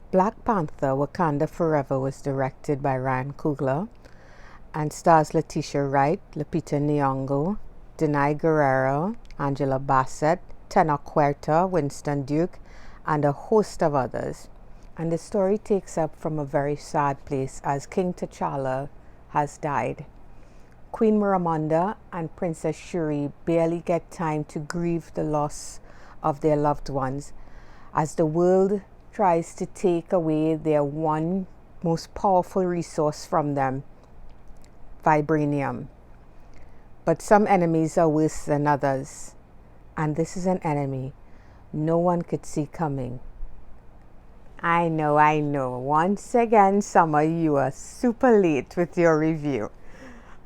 Black Panther Wakanda Forever was directed by Ryan Coogler and stars Letitia Wright, Lupita Nyong'o, Denai Guerrero, Angela Bassett, Tenoch Huerta, Winston Duke, and a host of others. And the story takes up from a very sad place as King T'Challa has died. Queen Ramonda and Princess Shuri barely get time to grieve the loss of their loved ones as the world tries to take away their one most powerful resource from them, vibranium. But some enemies are worse than others, and this is an enemy no one could see coming. I know. Once again, Summer, you are super late with your review.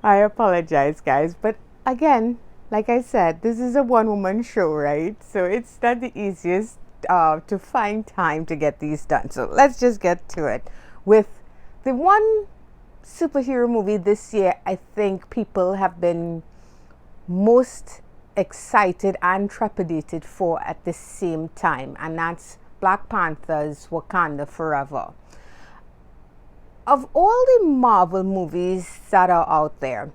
I apologize, guys, but again, like I said, this is a one-woman show, right? So it's not the easiest to find time to get these done. So let's just get to it. With the one superhero movie this year, I think people have been most excited and trepidated for at the same time, and that's Black Panther's Wakanda Forever. Of all the Marvel movies that are out there,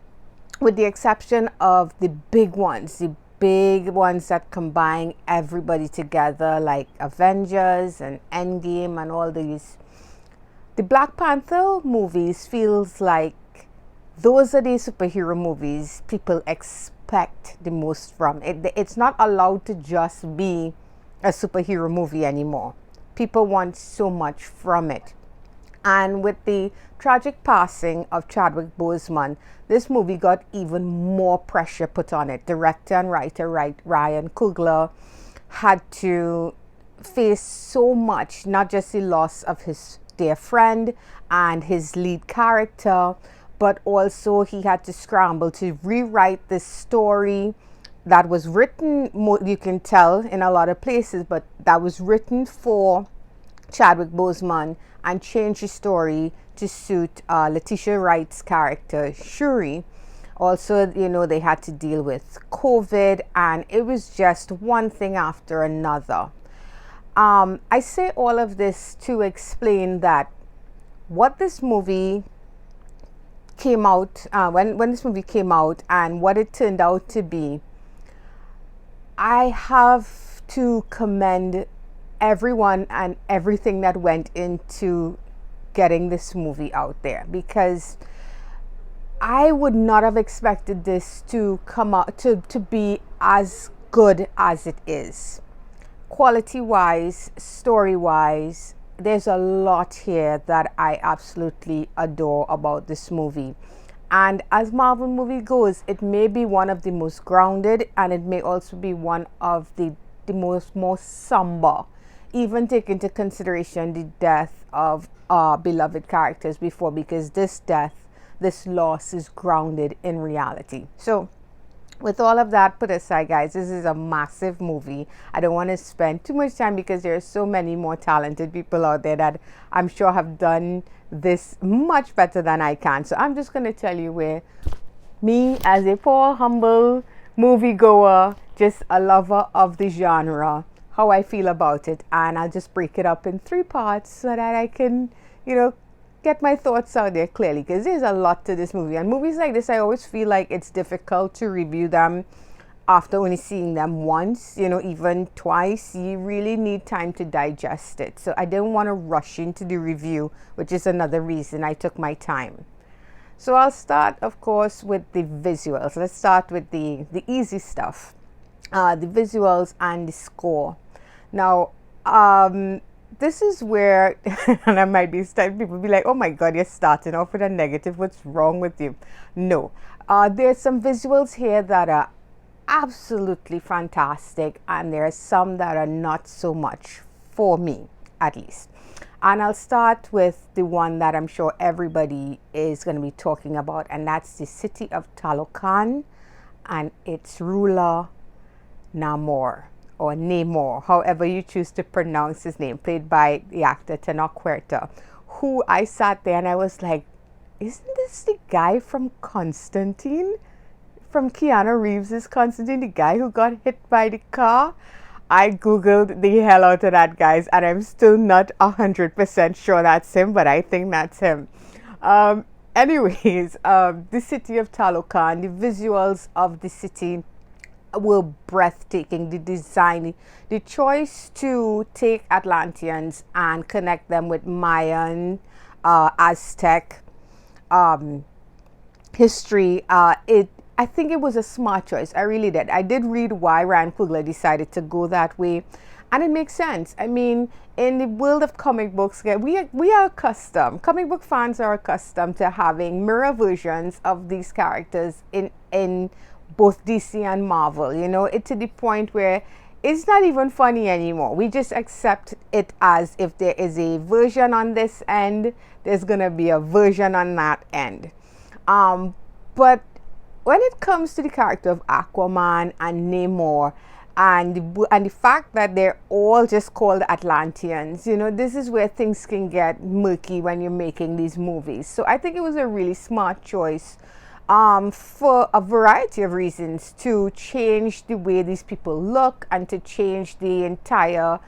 with the exception of the big ones that combine everybody together, like Avengers and Endgame and all these, the Black Panther movies feels like those are the superhero movies people expect the most from. It's not allowed to just be a superhero movie anymore. People want so much from it. And with the tragic passing of Chadwick Boseman, this movie got even more pressure put on it. Director and writer Ryan Coogler had to face so much, not just the loss of his dear friend and his lead character, but also he had to scramble to rewrite this story that was written, you can tell in a lot of places, but that was written for Chadwick Boseman, and change the story to suit Letitia Wright's character Shuri. Also, they had to deal with COVID, and it was just one thing after another. I say all of this to explain that what this movie came out, when this movie came out and what it turned out to be, I have to commend everyone and everything that went into getting this movie out there, because I would not have expected this to come out to be as good as it is. Quality wise, story wise, there's a lot here that I absolutely adore about this movie. And as Marvel movie goes, it may be one of the most grounded, and it may also be one of the most somber, even take into consideration the death of our beloved characters before, because this loss is grounded in reality. So with all of that put aside, guys, this is a massive movie. I don't want to spend too much time because there are so many more talented people out there that I'm sure have done this much better than I can. So I'm just going to tell you where me, as a poor humble moviegoer, just a lover of the genre, how I feel about it, and I'll just break it up in 3 parts so that I can, get my thoughts out there clearly, because there's a lot to this movie. And movies like this, I always feel like it's difficult to review them after only seeing them once, even twice. You really need time to digest it. So I didn't want to rush into the review, which is another reason I took my time. So I'll start, of course, with the visuals. Let's start with the easy stuff, the visuals and the score. Now, this is where, and I might be starting, people be like, oh my God, you're starting off with a negative. What's wrong with you? No, there's some visuals here that are absolutely fantastic, and there are some that are not so much, for me at least. And I'll start with the one that I'm sure everybody is going to be talking about, and that's the city of Talokan and its ruler, Namor, or Namor, however you choose to pronounce his name, played by the actor Tenoch Huerta, who I sat there and I was like, isn't this the guy from Constantine? From Keanu Reeves' Constantine, the guy who got hit by the car? I googled the hell out of that, guys, and I'm still not 100% sure that's him, but I think that's him. Um, Anyways, the city of Talocan, the visuals of the city were breathtaking. The design, the choice to take Atlanteans and connect them with Mayan, Aztec um, history. I think it was a smart choice. I really did. I did read why Ryan Coogler decided to go that way, and it makes sense. I mean, in the world of comic books, we are accustomed. Comic book fans are accustomed to having mirror versions of these characters in both DC and Marvel. You know, it to the point where it's not even funny anymore. We just accept it as if there is a version on this end, there's gonna be a version on that end. But when it comes to the character of Aquaman and Namor, and the fact that they're all just called Atlanteans, you know, this is where things can get murky when you're making these movies. So I think it was a really smart choice, for a variety of reasons, to change the way these people look and to change the entire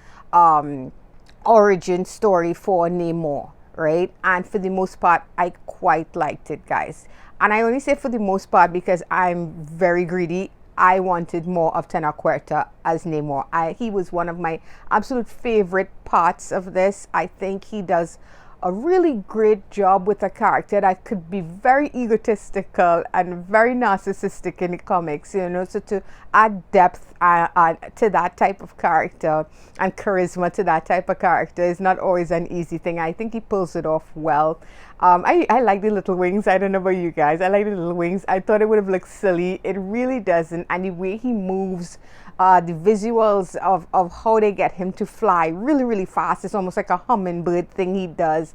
origin story for Namor, right? And for the most part, I quite liked it, guys. And I only say for the most part because I'm very greedy. I wanted more of Tenaquerta as Namor. He was one of my absolute favorite parts of this. I think he does a really great job with a character that could be very egotistical and very narcissistic in the comics, you know. So to add depth to that type of character and charisma to that type of character is not always an easy thing. I think he pulls it off well. I like the little wings. I don't know about you guys. I like the little wings. I thought it would have looked silly. It really doesn't. And the way he moves, the visuals of how they get him to fly really, really fast. It's almost like a hummingbird thing he does.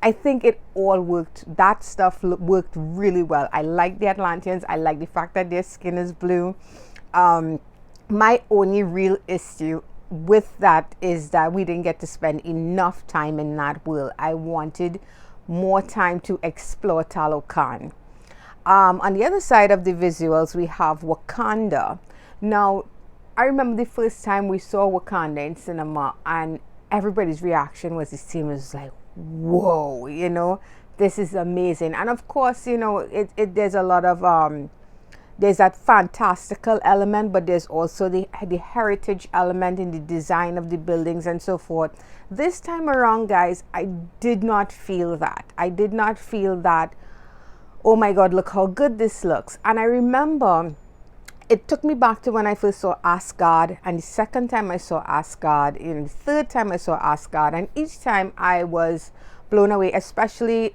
I think it all worked. That stuff worked really well. I like the Atlanteans. I like the fact that their skin is blue. My only real issue with that is that we didn't get to spend enough time in that world. I wanted more time to explore Talocan. On the other side of the visuals, we have Wakanda. Now, I remember the first time we saw Wakanda in cinema, and everybody's reaction was the same. It was like, whoa, you know, this is amazing. And of course, you know, there's a lot of there's that fantastical element, but there's also the heritage element in the design of the buildings and so forth. This time around, guys, I did not feel that. I did not feel that, oh my God, look how good this looks. And I remember it took me back to when I first saw Asgard, and the second time I saw Asgard, and the third time I saw Asgard, and each time I was blown away, especially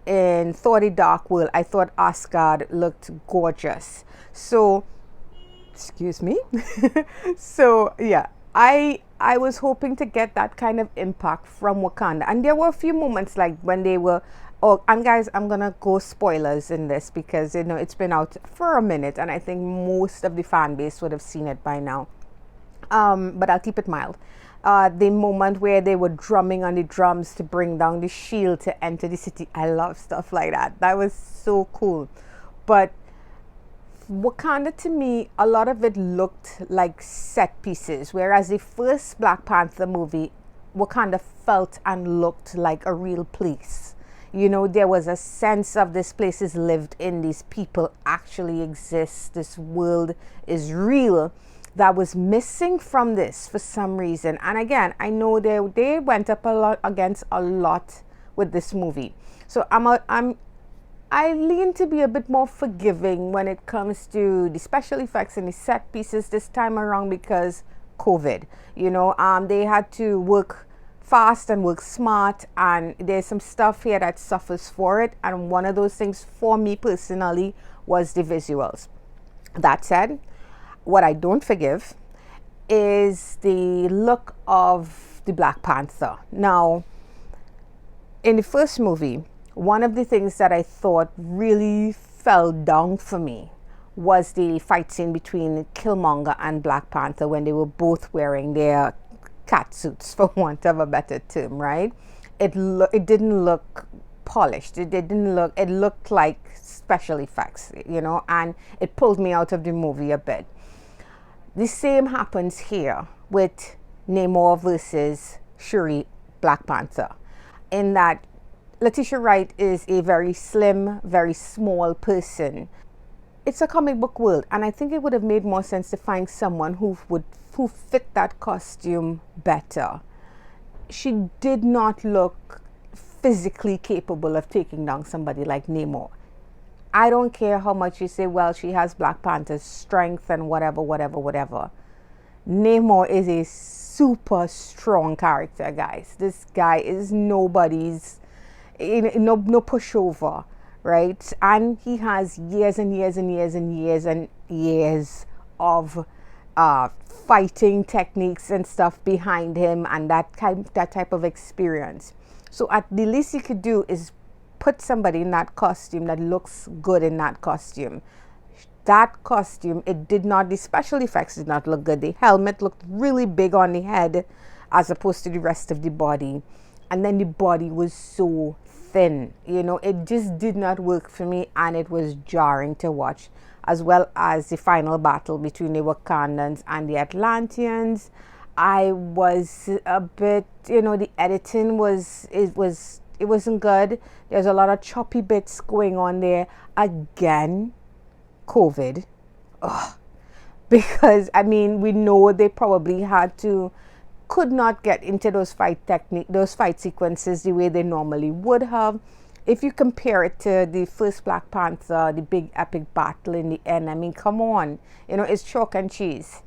in Thor: The Dark World. I thought Asgard looked gorgeous. So, excuse me. So yeah, I was hoping to get that kind of impact from Wakanda, and there were a few moments like when they were. Oh, and guys, I'm gonna go spoilers in this because, you know, it's been out for a minute, and I think most of the fan base would have seen it by now. But I'll keep it mild. The moment where they were drumming on the drums to bring down the shield to enter the city. I love stuff like that. That was so cool. But Wakanda, to me, a lot of it looked like set pieces, whereas the first Black Panther movie, Wakanda felt and looked like a real place. You know, there was a sense of this place is lived in, these people actually exist, this world is real, that was missing from this for some reason. And again, I know they went up a lot against a lot with this movie. So I lean to be a bit more forgiving when it comes to the special effects and the set pieces this time around because COVID, you know, they had to work fast and work smart, and there's some stuff here that suffers for it, and one of those things for me personally was the visuals. That said, what I don't forgive is the look of the Black Panther. Now, in the first movie, one of the things that I thought really fell down for me was the fight scene between Killmonger and Black Panther when they were both wearing their cat suits, for want of a better term, right? It didn't look polished. It looked like special effects, you know, and it pulled me out of the movie a bit. The same happens here with Namor versus Shuri, Black Panther, in that Letitia Wright is a very slim, very small person. It's a comic book world, and I think it would have made more sense to find someone who fit that costume better. She did not look physically capable of taking down somebody like Namor. I don't care how much you say, well, she has Black Panther's strength and whatever. Namor is a super strong character, guys. This guy is nobody's, no pushover, right? And he has years and years of fighting techniques and stuff behind him, and that type of experience. So at the least he could do is put somebody in that costume that looks good in that costume. That costume, the special effects did not look good. The helmet looked really big on the head as opposed to the rest of the body. And then the body was so thin. It just did not work for me, and it was jarring to watch. As well as the final battle between the Wakandans and the Atlanteans. I was a bit, the editing it wasn't good. There's a lot of choppy bits going on there. Again, COVID. Ugh. Because, we know they probably could not get into those fight sequences the way they normally would have. If you compare it to the first Black Panther, the big epic battle in the end, come on. It's chalk and cheese.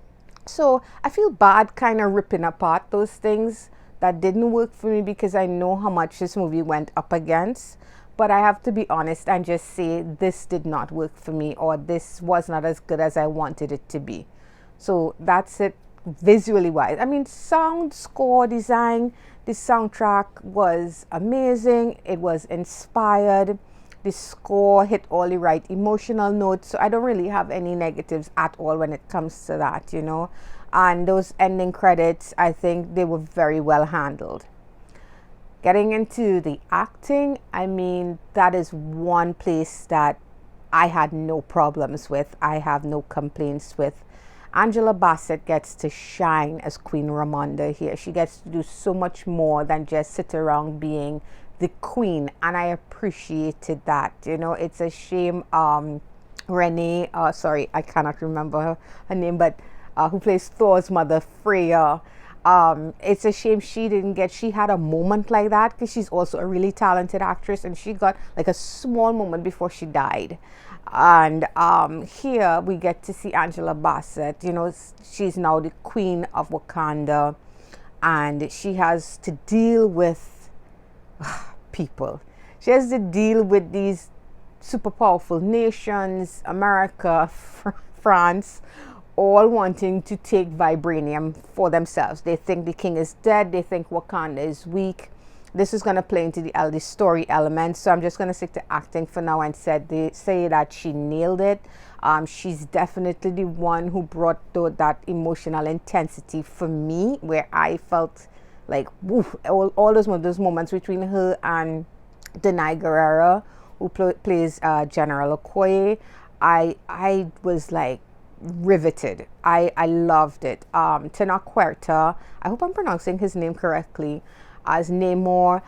So I feel bad kind of ripping apart those things that didn't work for me, because I know how much this movie went up against. But I have to be honest and just say this did not work for me, or this was not as good as I wanted it to be. So that's it visually wise. Sound, score, design, the soundtrack was amazing. It was inspired. The score hit all the right emotional notes. So I don't really have any negatives at all when it comes to that, And those ending credits, I think they were very well handled. Getting into the acting, that is one place that I had no problems with. I have no complaints with. Angela Bassett gets to shine as Queen Ramonda here. She gets to do so much more than just sit around being the queen, and I appreciated that. It's a shame Renee, sorry, I cannot remember her name, but who plays Thor's mother, Freya. It's a shame she had a moment like that, because she's also a really talented actress, and she got like a small moment before she died. And here we get to see Angela Bassett. She's now the queen of Wakanda, and she has to deal with people. She has to deal with these super powerful nations, America, France, all wanting to take vibranium for themselves. They think the king is dead. They think Wakanda is weak. This is going to play into the story element, so I'm just going to stick to acting for now and say that she nailed it. She's definitely the one who brought that emotional intensity for me, where I felt like woof, all those moments between her and Denai Guerrero, who plays General Okoye. I was like riveted. I loved it. Tenoch, I hope I'm pronouncing his name correctly, as Namor.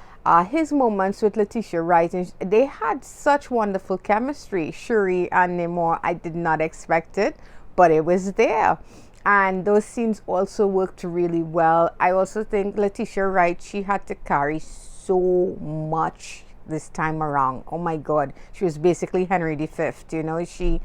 His moments with Letitia Wright, and they had such wonderful chemistry. Shuri and Namor, I did not expect it, but it was there. And those scenes also worked really well. I also think Letitia Wright, she had to carry so much this time around. Oh my God. She was basically Henry V.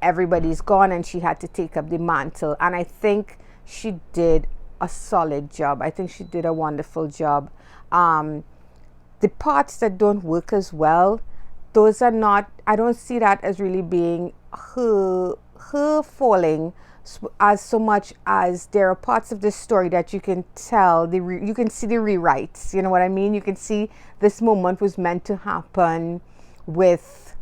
Everybody's gone, and she had to take up the mantle. And I think she did a solid job. I think she did a wonderful job. The parts that don't work as well, those are not, I don't see that as really being her falling, as so much as there are parts of this story that you can tell, you can see the rewrites, you know what I mean? You can see this moment was meant to happen with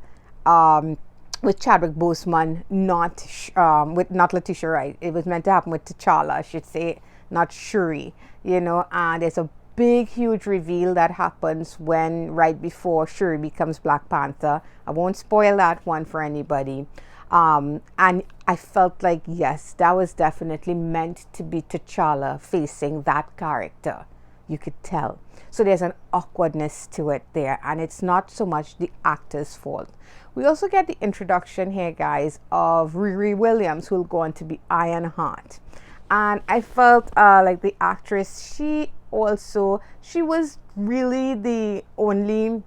Chadwick Boseman, not Letitia Wright. It was meant to happen with T'Challa, I should say, not Shuri, and there's a big, huge reveal that happens right before Shuri becomes Black Panther. I won't spoil that one for anybody. And I felt like, yes, that was definitely meant to be T'Challa facing that character. You could tell. So there's an awkwardness to it there, and it's not so much the actor's fault. We also get the introduction here, guys, of Riri Williams, who will go on to be Ironheart. And I felt like the actress, she was really the only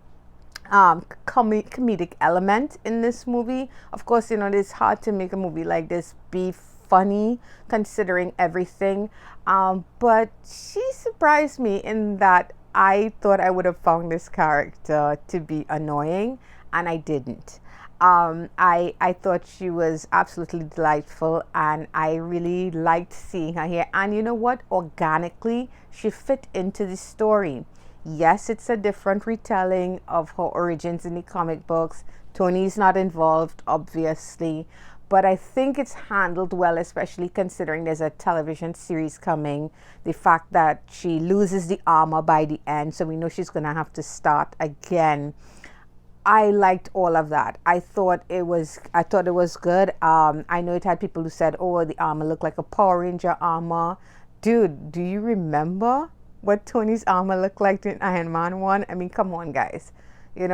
comedic element in this movie. Of course, it's hard to make a movie like this be funny considering everything. But she surprised me in that I thought I would have found this character to be annoying, and I didn't. I thought she was absolutely delightful, and I really liked seeing her here. And you know what? Organically, she fit into the story. Yes, it's a different retelling of her origins in the comic books. Tony's not involved, obviously, but I think it's handled well, especially considering there's a television series coming. The fact that she loses the armor by the end, so we know she's going to have to start again. I liked all of that. I thought it was good. I know it had people who said, "Oh, the armor looked like a Power Ranger armor." Dude, do you remember what Tony's armor looked like in Iron Man 1? I mean, come on, guys. You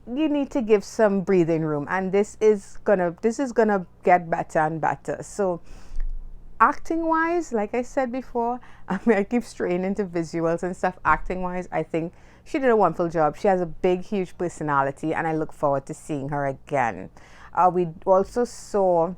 need to give some breathing room, and this is gonna get better and better. So acting wise, like I said before, I keep straying into visuals and stuff. Acting wise, I think she did a wonderful job. She has a big, huge personality, and I look forward to seeing her again. We also saw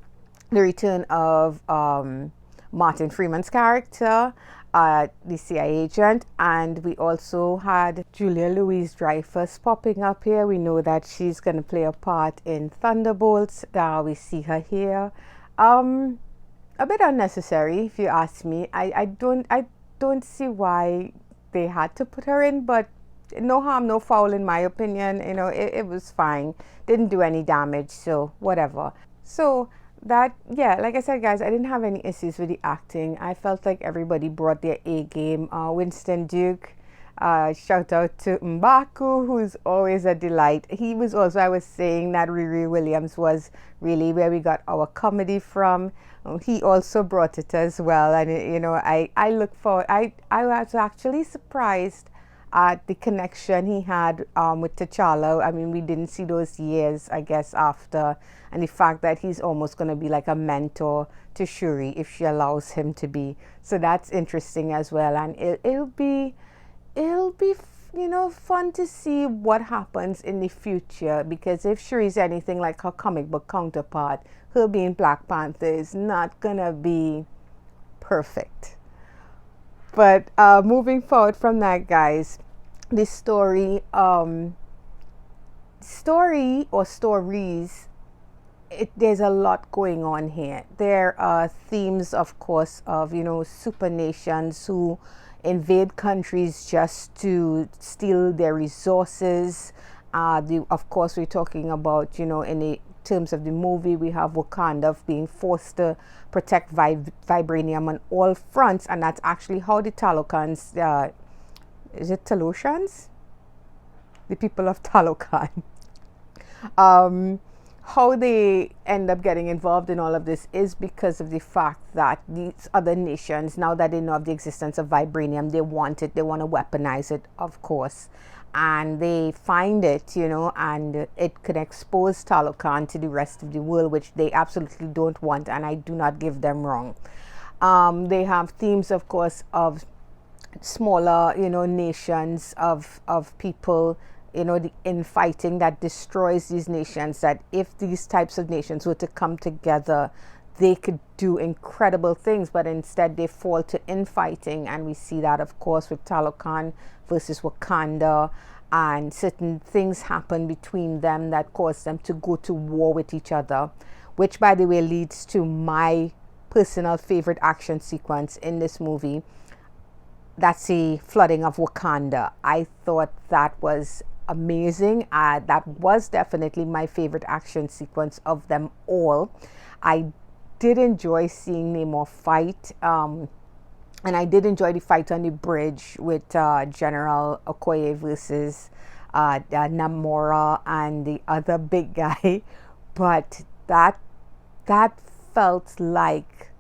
the return of Martin Freeman's character, the CIA agent, and we also had Julia Louis-Dreyfus popping up here. We know that she's going to play a part in Thunderbolts. We see her here. A bit unnecessary, if you ask me. I don't see why they had to put her in, but no harm, no foul, in my opinion. It was fine. Didn't do any damage, so whatever. So that, yeah, like I said, guys, I didn't have any issues with the acting. I felt like everybody brought their A game. Winston Duke, shout out to M'Baku, who's always a delight. He was also, I was saying that Riri Williams was really where we got our comedy from. He also brought it as well, and I look forward. I was actually surprised at the connection he had with T'Challa. I mean, we didn't see those years, I guess, after, and the fact that he's almost going to be like a mentor to Shuri if she allows him to be. So that's interesting as well, and it'll be fun to see what happens in the future, because if Shuri's anything like her comic book counterpart, her being Black Panther is not gonna be perfect. But moving forward from that, guys, the story or stories, there's a lot going on here. There are themes, of course, of super nations who invade countries just to steal their resources. Of course, we're talking about, in the terms of the movie, we have Wakanda being forced to protect vibranium on all fronts, and that's actually how the Talokans, is it Talosians? The people of Talokan. How they end up getting involved in all of this is because of the fact that these other nations, now that they know of the existence of vibranium, they want to weaponize it, of course. And they find it, and it could expose Talokan to the rest of the world, which they absolutely don't want, and I do not give them wrong. They have themes, of course, of smaller, nations, of people, the infighting that destroys these nations, that if these types of nations were to come together, they could do incredible things, but instead they fall to infighting. And we see that, of course, with Talokan versus Wakanda, and certain things happen between them that cause them to go to war with each other, which, by the way, leads to my personal favorite action sequence in this movie. That's the flooding of Wakanda. I thought that was amazing. That was definitely my favorite action sequence of them all. I did enjoy seeing Namor fight, and I did enjoy the fight on the bridge with General Okoye versus Namora and the other big guy. But that felt like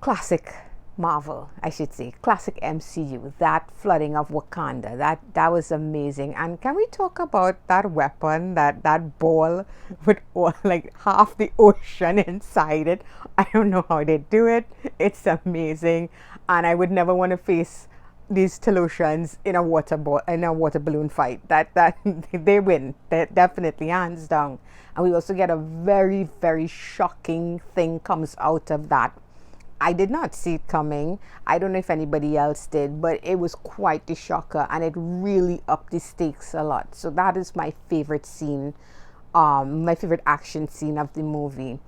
classic Marvel, I should say, classic MCU. That flooding of Wakanda, that was amazing. And can we talk about that weapon, that ball with all, like half the ocean inside it? I don't know how they do it. It's amazing, and I would never want to face these Telosians in a water balloon fight. That they win. They definitely, hands down. And we also get a very, very shocking thing comes out of that. I did not see it coming. I don't know if anybody else did, but it was quite the shocker, and it really upped the stakes a lot. So that is my favorite scene, my favorite action scene of the movie.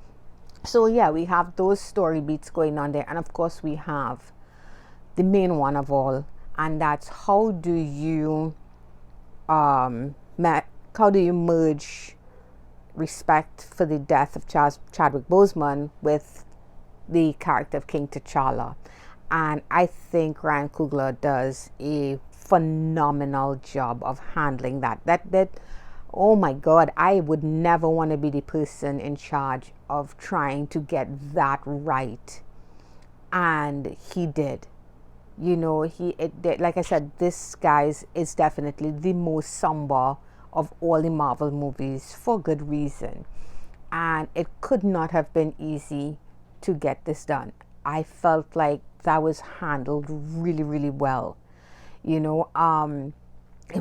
So yeah, we have those story beats going on there, and of course we have the main one of all, and that's how do you merge respect for the death of Chadwick Boseman with the character of King T'Challa. And I think Ryan Coogler does a phenomenal job of handling that. Oh my God, I would never want to be the person in charge of trying to get that right. And he did. Like I said, this guy is definitely the most somber of all the Marvel movies, for good reason. And it could not have been easy to get this done. I felt like that was handled really, really well. It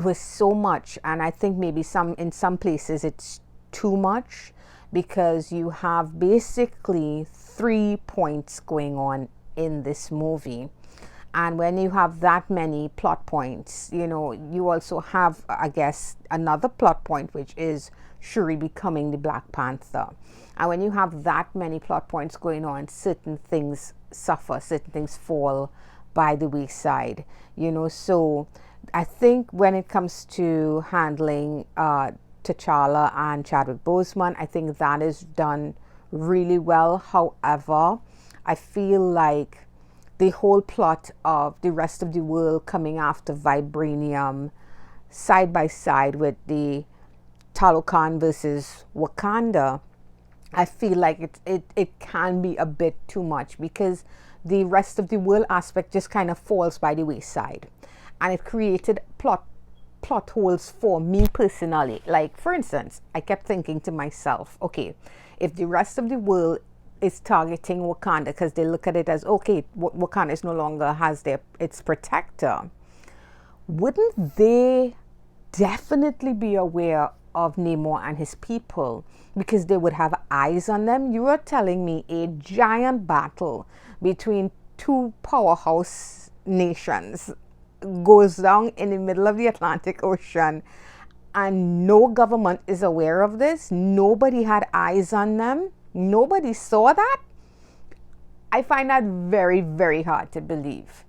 was so much, and I think maybe in some places it's too much, because you have basically 3 points going on in this movie. And when you have that many plot points, you also have, I guess, another plot point, which is Shuri becoming the Black Panther. And when you have that many plot points going on, certain things suffer, certain things fall by the wayside, So I think when it comes to handling T'Challa and Chadwick Boseman, I think that is done really well. However, I feel like the whole plot of the rest of the world coming after Vibranium side by side with the Talokan versus Wakanda, I feel like it can be a bit too much, because the rest of the world aspect just kind of falls by the wayside, and it created plot holes for me personally. Like, for instance, I kept thinking to myself, okay, if the rest of the world is targeting Wakanda because they look at it as, okay, Wakanda is no longer has its protector, wouldn't they definitely be aware of Namor and his people, because they would have eyes on them? You are telling me a giant battle between two powerhouse nations goes down in the middle of the Atlantic Ocean, and no government is aware of this? Nobody had eyes on them? Nobody saw that? I find that very, very hard to believe.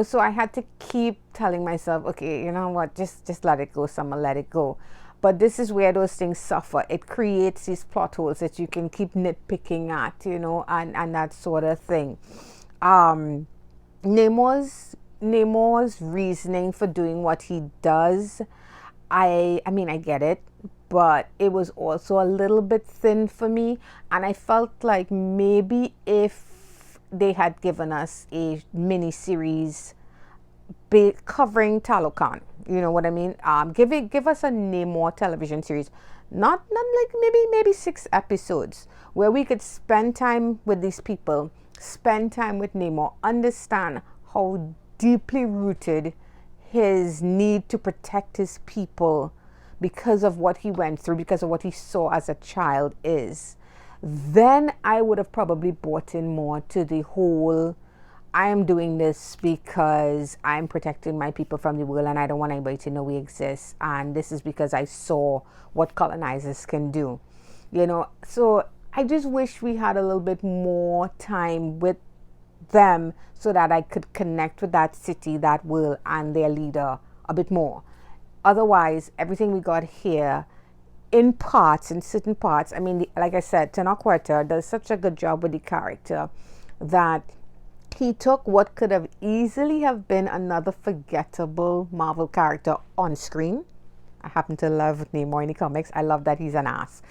So I had to keep telling myself, okay, you know what, just let it go, Summer, let it go. But this is where those things suffer. It creates these plot holes that you can keep nitpicking at, and that sort of thing. Namor's reasoning for doing what he does, I mean, I get it, but it was also a little bit thin for me. And I felt like maybe if they had given us a mini series covering Talokan, you know what I mean? Give us a Namor television series, not like maybe 6 episodes, where we could spend time with these people, spend time with Namor, understand how deeply rooted his need to protect his people because of what he went through, because of what he saw as a child is. Then I would have probably bought in more to the whole, I am doing this because I'm protecting my people from the world and I don't want anybody to know we exist. And this is because I saw what colonizers can do. So I just wish we had a little bit more time with them so that I could connect with that city, that world, and their leader a bit more. Otherwise, everything we got here, in certain parts, I mean, like I said, Tenoch Huerta does such a good job with the character that he took what could have easily have been another forgettable Marvel character on screen, I happen to love Namor in the comics. I love that he's an ass.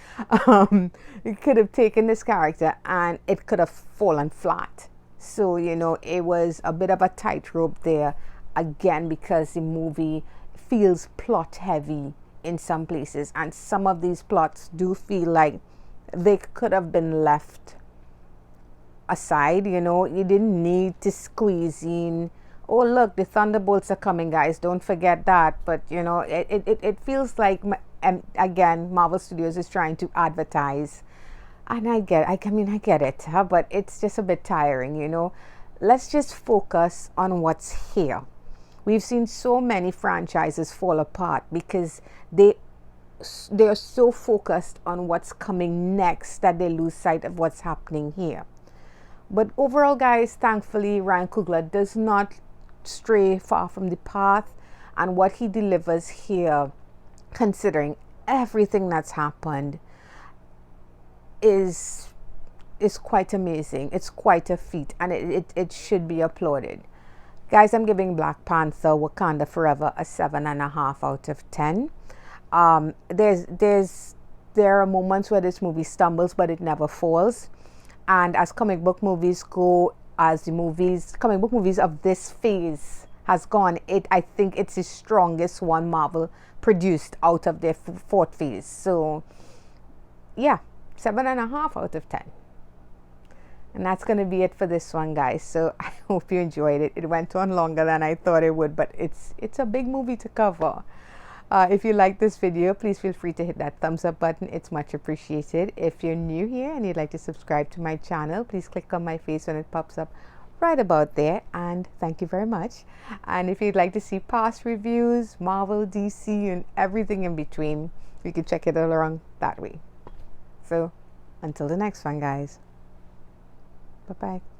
It could have taken this character and it could have fallen flat. So, you know, it was a bit of a tightrope there, again, because the movie feels plot heavy in some places, and some of these plots do feel like they could have been left aside. You know, you didn't need to squeeze in, oh look, the thunderbolts are coming, guys, don't forget that. But you know, it feels like, and again, Marvel Studios is trying to advertise, and I get it, but it's just a bit tiring. You know, let's just focus on what's here. We've seen so many franchises fall apart because they're so focused on what's coming next that they lose sight of what's happening here. But overall, guys, thankfully, Ryan Coogler does not stray far from the path, and what he delivers here, considering everything that's happened, is quite amazing. It's quite a feat, and it should be applauded. Guys, I'm giving Black Panther Wakanda Forever a 7.5 out of 10. There are moments where this movie stumbles, but it never falls. And as comic book movies go, as the comic book movies of this phase has gone, I think it's the strongest one Marvel produced out of their fourth phase. So yeah, 7.5 out of 10. And that's going to be it for this one, guys. So I hope you enjoyed it. It went on longer than I thought it would, but it's a big movie to cover. If you like this video, please feel free to hit that thumbs up button. It's much appreciated. If you're new here and you'd like to subscribe to my channel, please click on my face when it pops up right about there. And thank you very much. And if you'd like to see past reviews, Marvel, DC, and everything in between, you can check it all around that way. So until the next one, guys. Bye-bye.